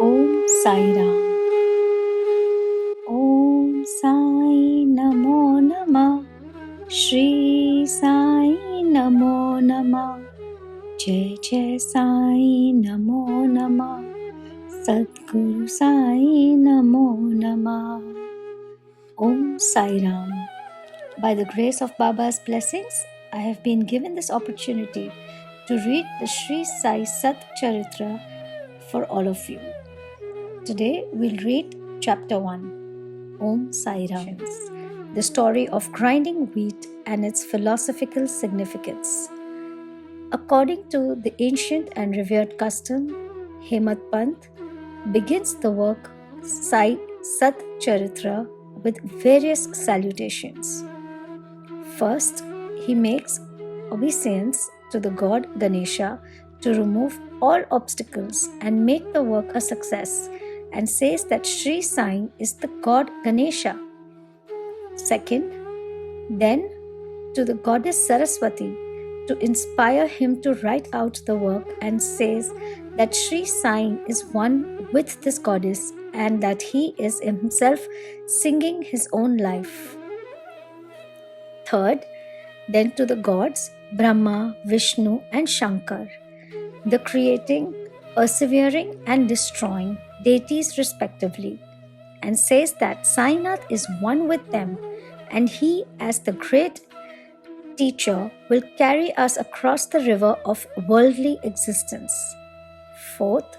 Om Sai Ram. Om Sai Namo Namah. Shri Sai Namo Namah. Jai Jai Sai Namo Namah. Sadguru Sai Namo Namah. Om Sai Ram. By the grace of Baba's blessings, I have been given this opportunity to read the Shirdi Sai SatCharitra for all of you. Today we'll read chapter 1, Om Sai Ram, the story of grinding wheat and its philosophical significance. According to the ancient and revered custom, Hemadpant begins the work Sai SatCharitra with various salutations. First, he makes obeisance to the god Ganesha to remove all obstacles and make the work a success, and says that Shri Sai is the god Ganesha. Second, then to the goddess Saraswati to inspire him to write out the work, and says that Shri Sai is one with this goddess and that he is himself singing his own life. Third, then to the gods Brahma, Vishnu and Shankar, the creating, persevering and destroying deities respectively, and says that Sainath is one with them, and he as the great teacher will carry us across the river of worldly existence. Fourth,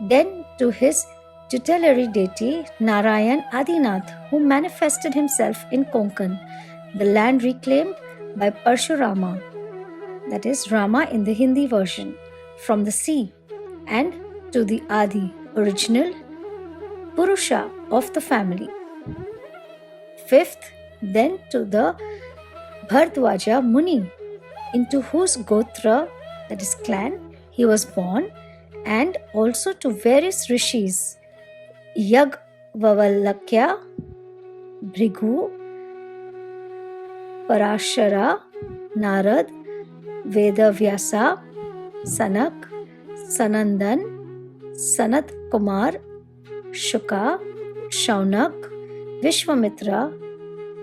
then to his tutelary deity Narayan Adinath, who manifested himself in Konkan, the land reclaimed by Parshurama, that is Rama in the Hindi version, from the sea, and to the Adi, original Purusha of the family. Fifth, then to the Bhardwaja Muni, into whose Gotra, that is clan, he was born, and also to various rishis, Yagvavallakya, Bhrigu, Parashara, Narad, Vedavyasa, Sanak, Sanandan, Sanat Kumar, Shuka, Shaunak, Vishwamitra,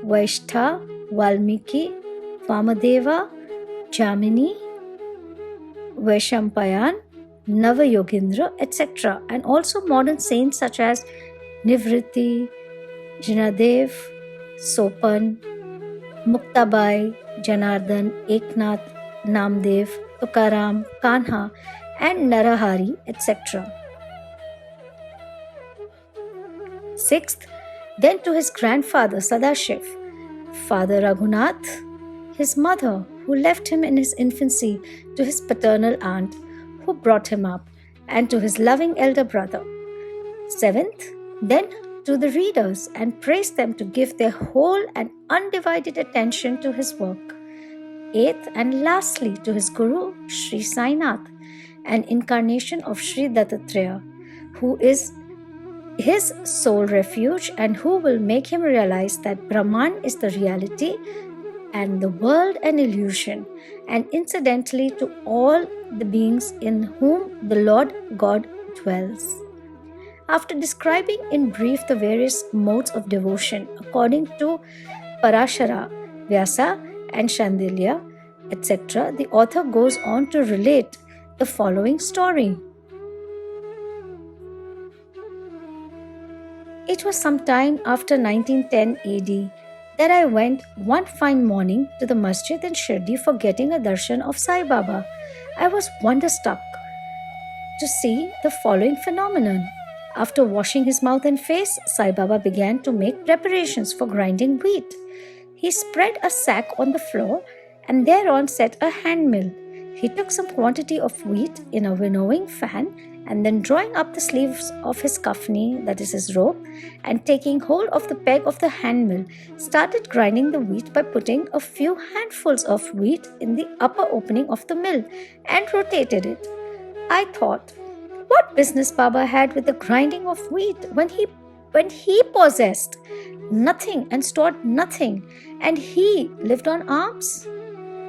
Vaishtha, Valmiki, Vamadeva, Jamini, Vaishampayan, Navayogendra, etc. and also modern saints such as Nivritti, Jinadev, Sopan, Muktabai, Janardhan, Eknath, Namdev, Tukaram, Kanha and Narahari, etc. Sixth, then to his grandfather Sadashiv, Father Raghunath, his mother who left him in his infancy to his paternal aunt who brought him up, and to his loving elder brother. Seventh, then to the readers and praise them to give their whole and undivided attention to his work. Eighth and lastly to his Guru Shri Sainath, an incarnation of Shri Dattatreya, who is his sole refuge and who will make him realize that Brahman is the reality and the world an illusion, and incidentally to all the beings in whom the Lord God dwells. After describing in brief the various modes of devotion according to Parashara, Vyasa and Shandilya, etc., the author goes on to relate the following story. It was some time after 1910 AD that I went one fine morning to the masjid in Shirdi for getting a darshan of Sai Baba. I was wonderstruck to see the following phenomenon. After washing his mouth and face, Sai Baba began to make preparations for grinding wheat. He spread a sack on the floor and thereon set a hand mill. He took some quantity of wheat in a winnowing fan, and then drawing up the sleeves of his kafni, that is his robe, and taking hold of the peg of the hand mill, started grinding the wheat by putting a few handfuls of wheat in the upper opening of the mill and rotated it. I thought, what business Baba had with the grinding of wheat when he possessed nothing and stored nothing, and he lived on alms?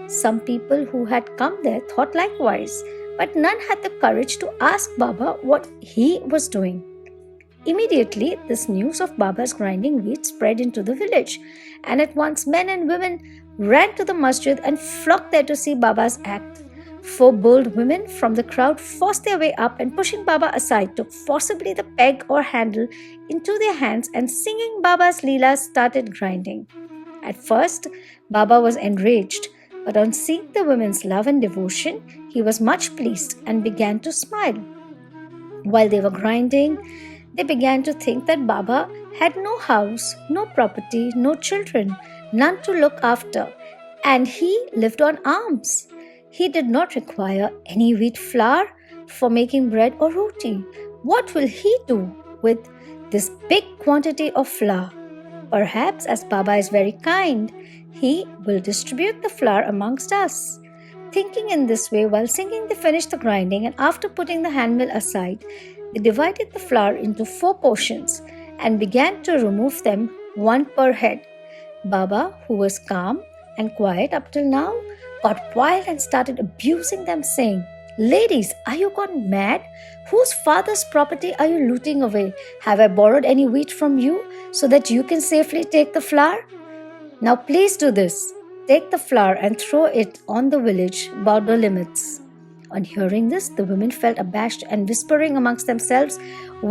Some people who had come there thought likewise, but none had the courage to ask Baba what he was doing. Immediately, this news of Baba's grinding wheat spread into the village, and at once men and women ran to the masjid and flocked there to see Baba's act. 4 bold women from the crowd forced their way up and, pushing Baba aside, took forcibly the peg or handle into their hands and, singing Baba's Leelas, started grinding. At first, Baba was enraged, but on seeing the women's love and devotion, he was much pleased and began to smile. While they were grinding, they began to think that Baba had no house, no property, no children, none to look after, and he lived on alms. He did not require any wheat flour for making bread or roti. What will he do with this big quantity of flour? Perhaps, as Baba is very kind, he will distribute the flour amongst us. Thinking in this way, while singing, they finished the grinding, and after putting the handmill aside, they divided the flour into 4 portions and began to remove them, one per head. Baba, who was calm and quiet up till now, got wild and started abusing them, saying, "Ladies, are you gone mad? Whose father's property are you looting away? Have I borrowed any wheat from you so that you can safely take the flour? Now please do this. Take the flour and throw it on the village border limits." On hearing this, the women felt abashed and, whispering amongst themselves,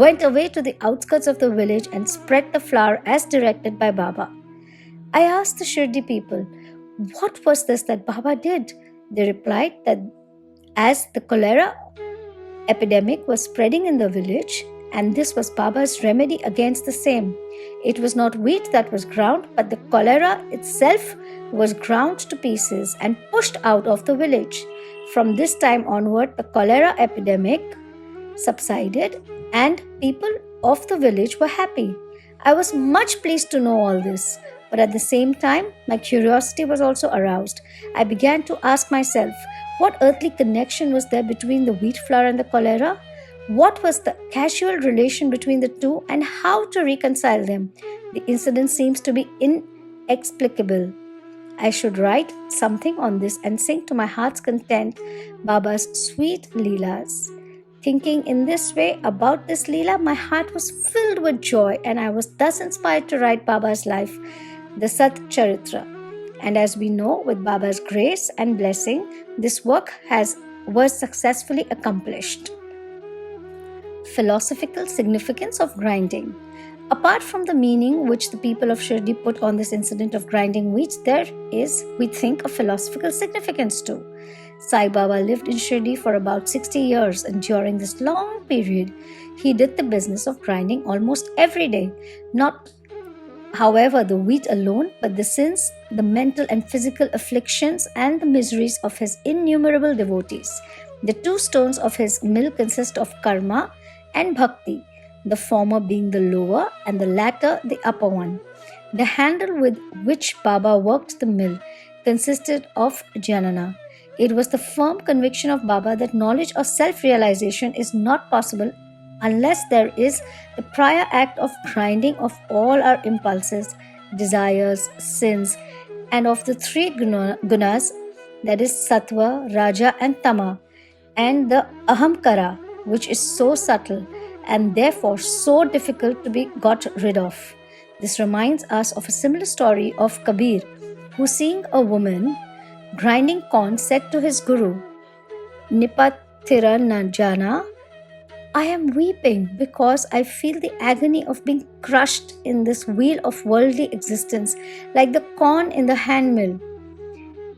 went away to the outskirts of the village and spread the flour as directed by Baba. I asked the Shirdi people, what was this that Baba did? They replied that as the cholera epidemic was spreading in the village, and this was Baba's remedy against the same. It was not wheat that was ground, but the cholera itself was ground to pieces and pushed out of the village. From this time onward, the cholera epidemic subsided and people of the village were happy. I was much pleased to know all this, but at the same time, my curiosity was also aroused. I began to ask myself, what earthly connection was there between the wheat flour and the cholera? What was the causal relation between the two, and how to reconcile them? The incident seems to be inexplicable. I should write something on this and sing to my heart's content Baba's sweet Leelas. Thinking in this way about this Leela, my heart was filled with joy, and I was thus inspired to write Baba's life, the SatCharitra. And as we know, with Baba's grace and blessing, this work was successfully accomplished. Philosophical significance of grinding. Apart from the meaning which the people of Shirdi put on this incident of grinding wheat, there is, we think, a philosophical significance too. Sai Baba lived in Shirdi for about 60 years, and during this long period, he did the business of grinding almost every day. Not, however, the wheat alone, but the sins, the mental and physical afflictions, and the miseries of his innumerable devotees. The 2 stones of his mill consist of karma and bhakti, the former being the lower and the latter the upper one. The handle with which Baba worked the mill consisted of jnana. It was the firm conviction of Baba that knowledge or self-realization is not possible unless there is the prior act of grinding of all our impulses, desires, sins, and of the 3 gunas, that is sattva, raja and tama, and the ahamkara, which is so subtle and therefore so difficult to be got rid of. This reminds us of a similar story of Kabir, who, seeing a woman grinding corn, said to his guru, "Nipathira na jana, I am weeping because I feel the agony of being crushed in this wheel of worldly existence like the corn in the handmill."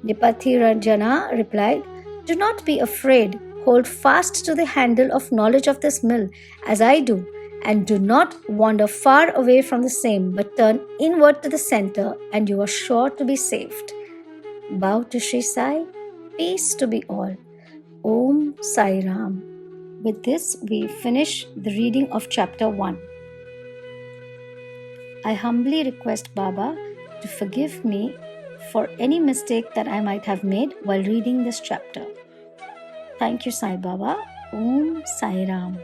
Nipathira jana replied, "Do not be afraid. Hold fast to the handle of knowledge of this mill, as I do, and do not wander far away from the same, but turn inward to the center, and you are sure to be saved." Bow to Shri Sai. Peace to be all. Om Sai Ram. With this, we finish the reading of chapter 1. I humbly request Baba to forgive me for any mistake that I might have made while reading this chapter. Thank you, Sai Baba. Om Sai Ram.